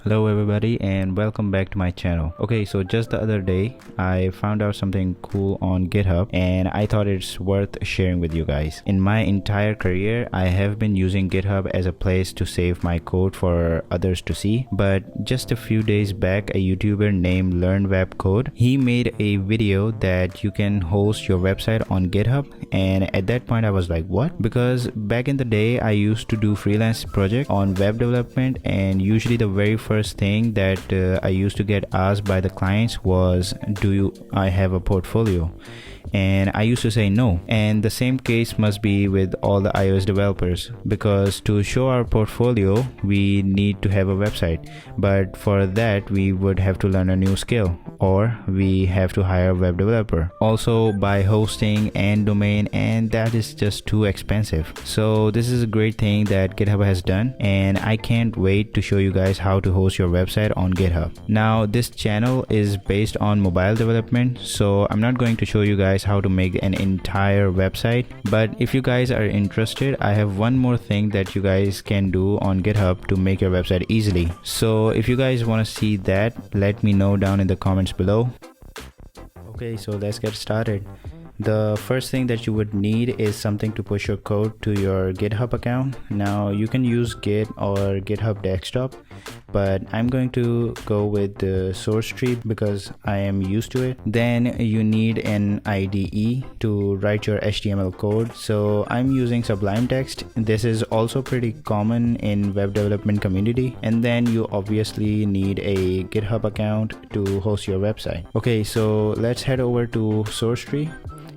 Hello everybody and welcome back to my channel. Okay, so just the other day I found out something cool on GitHub and I thought it's worth sharing with you guys. In my entire career I have been using GitHub as a place to save my code for others to see, but just a few days back a YouTuber named LearnWebCode, he made a video that you can host your website on GitHub, and at that point I was like, what? Because back in the day I used to do freelance project on web development, and usually the very first thing that I used to get asked by the clients was, I have a portfolio? And I used to say no. And the same case must be with all the iOS developers, because to show our portfolio we need to have a website, but for that we would have to learn a new skill, or we have to hire a web developer, also buy hosting and domain, and that is just too expensive. So this is a great thing that GitHub has done, and I can't wait to show you guys how to host your website on GitHub. Now this channel is based on mobile development, so I'm not going to show you guys how to make an entire website, but if you guys are interested, I have one more thing that you guys can do on GitHub to make your website easily. So if you guys want to see that, let me know down in the comments below. Okay, so let's get started. The first thing that you would need is something to push your code to your GitHub account. Now you can use Git or GitHub Desktop, but I'm going to go with the source tree because I am used to it. Then you need an IDE to write your HTML code. So I'm using Sublime Text. This is also pretty common in web development community. And then you obviously need a GitHub account to host your website. Okay, so let's head over to source tree.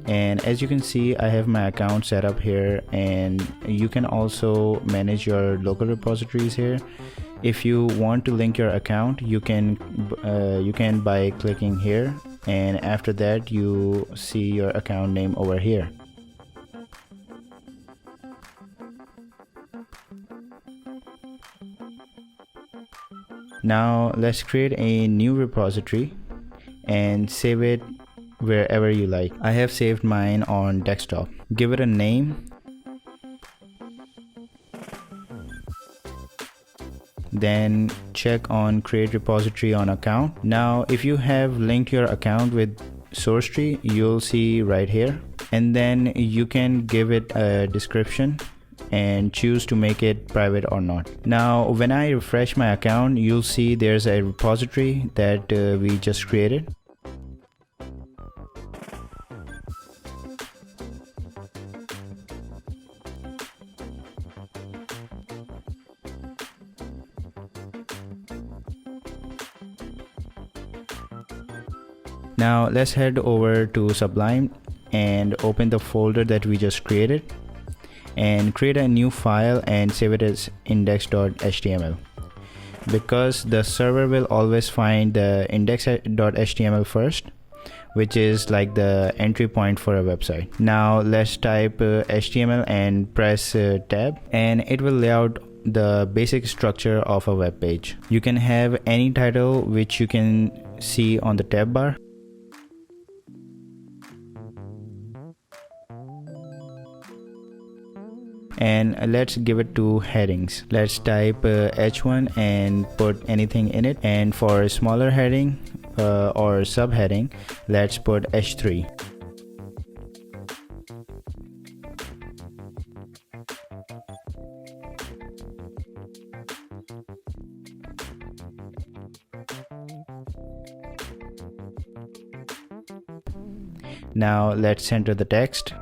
And as you can see, I have my account set up here, and you can also manage your local repositories here. If you want to link your account, you can by clicking here, and after that you see your account name over here. Now let's create a new repository and save it wherever you like. I have saved mine on desktop. Give it a name. Then check on create repository on account. Now if you have linked your account with source tree, you'll see right here, and then you can give it a description and choose to make it private or not. Now when I refresh my account, you'll see there's a repository that we just created. Now let's head over to Sublime and open the folder that we just created and create a new file and save it as index.html, because the server will always find the index.html first, which is like the entry point for a website. Now let's type HTML and press tab, and it will lay out the basic structure of a web page. You can have any title which you can see on the tab bar. And let's give it two headings. Let's type h1 and put anything in it, and for a smaller heading or subheading, let's put h3. Now let's center the text.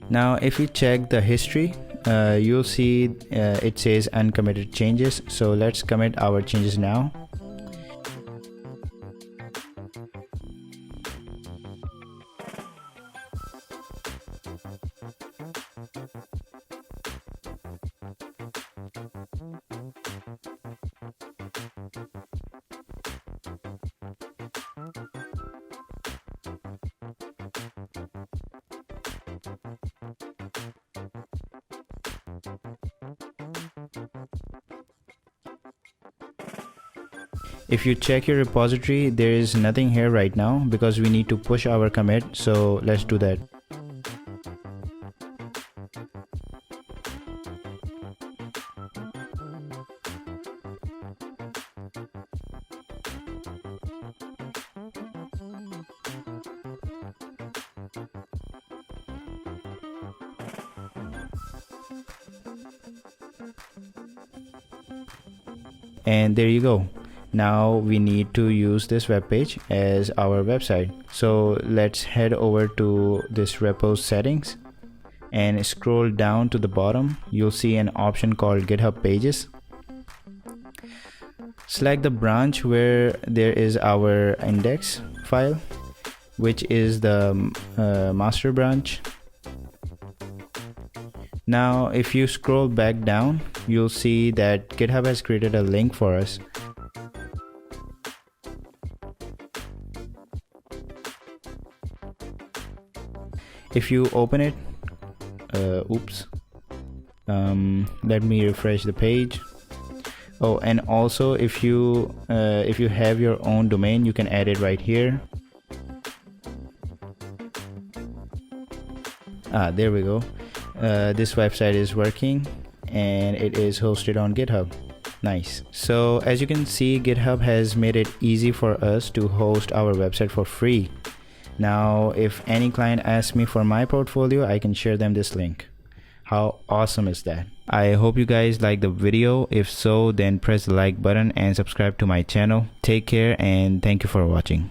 Now if you check the history, you'll see it says uncommitted changes. So let's commit our changes now. If you check your repository, there is nothing here right now because we need to push our commit, so let's do that. And there you go. Now we need to use this web page as our website. So let's head over to this repo settings and scroll down to the bottom. You'll see an option called GitHub Pages. Select the branch where there is our index file, which is the master branch. Now if you scroll back down, you'll see that GitHub has created a link for us. If you open it, let me refresh the page. Oh, and also if you have your own domain, you can add it right here. There we go. This website is working and it is hosted on GitHub. Nice. So as you can see, GitHub has made it easy for us to host our website for free. Now if any client asks me for my portfolio, I can share them this link. How awesome is that? I hope you guys like the video. If so, then press the like button and subscribe to my channel. Take care and thank you for watching.